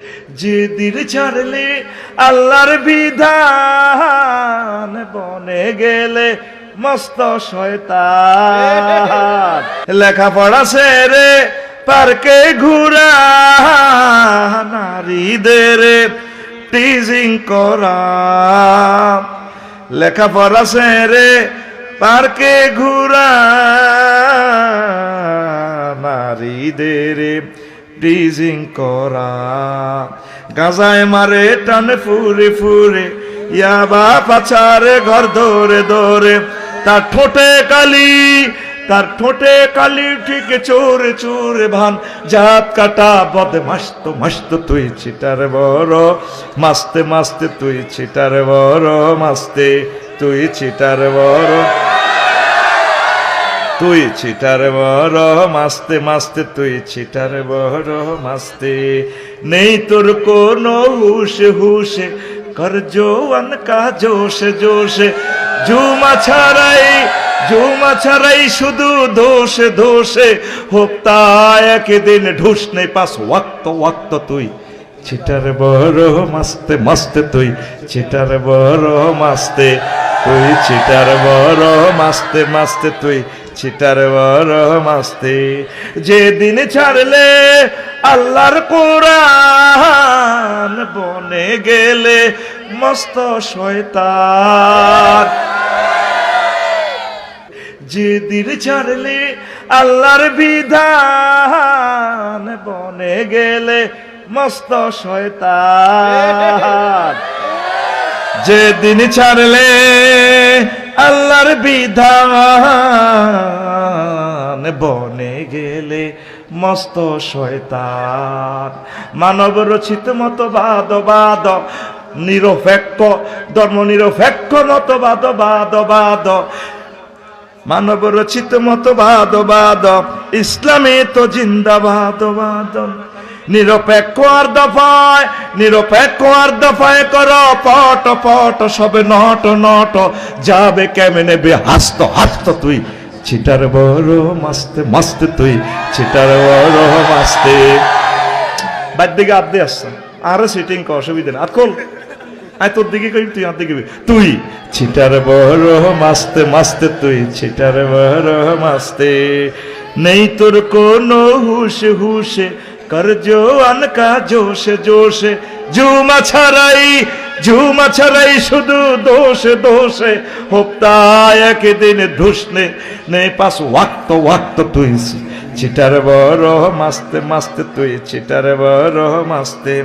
যেদিন ছাড়লে আল্লাহর বিধান, বনে গেলে মস্ত শয়তান। লেখাপড়া সেরে পার্কে ঘুরা, নারীদের টিজিং করা। লেখাপড়া সেরে পার্কে ঘুরা, নারীদের টিজিং করা। গাজায় মারে টানে ফুরে ফুরে, ইয়াবা পাচারে ঘর ধরে ধরে। তার ঠোঁটে কালি ঠিক চোরে চোরে ভান। জাত কাটা বদমাস তো মস্ত তুই ছিটার বড়, মাস্তে মাস্তে তুই ছিটার বড়, মাস্তে তুই ছিটার বড়, তুই ছিটার বড়, মাস্তে মাস্তে তুই ছিটার বড়, মাস্তে। নেই তোর কোনো হুশে হুশে, কর জোয়ান কা জোশে জোশে। জুমা ছাড়াই শুধু দোষে দোষে, হোক্তা একদিন ঢুস নেই পাস ওয়াক্ত ওয়াক্ত তুই ছিটার বড়, মাস্তে মাস্তে তুই ছিটার বড়, মাস্তে তুই ছিটার বড়, মাস্তে মাস্তে তুই ছিটার বড়, মাস্তে। যেদিন ছাড়লে আল্লাহর কোরআন, বনে গেলে মস্ত শয়তান। যেদিন ছাড়লে আল্লাহর বিধান, বনে গেলে মস্ত শয়তান। যেদিন ছাড়লে আল্লাহর বিধান, বনে গেলে মস্ত শয়তান। মানব রচিত মতবাদ নিরপেক্ষ, ধর্ম নিরপেক্ষ মতবাদ, মানব রচিত মতবাদ, ইসলামে তো জিন্দাবাদ। নিরপেক্ষ আর দফায় কর পট পট, সবে নট নট যাবে কেমনে বে হাস্ত হাস্ত তুই ছিটার বড়, মাস্তে মাস্তে তুই ছিটার বড়, মাস্তে। বাদ দিকে আপ দিয়ে আসছ, আরো সিটিং কর, অসুবিধা নেই। আতকল আয় তোর দিকে কই, তুই আর দিকে তুই ছিটার বড়, মাস্তে মাস্তে তুই ছিটার বড়, মাস্তে। নেই তোর কোনো হুশে হুশে, কর জোয়ান কা জোশে জোশে। জুমা ছাড়াই শুধু দোষে দোষে, হোক্তা একদিন ঢুস নে পাস ওয়াক্ত ওয়াক্ত তুই ছিটার বড়, মাস্তে মাস্তে তুই ছিটার বড়, মাস্তে।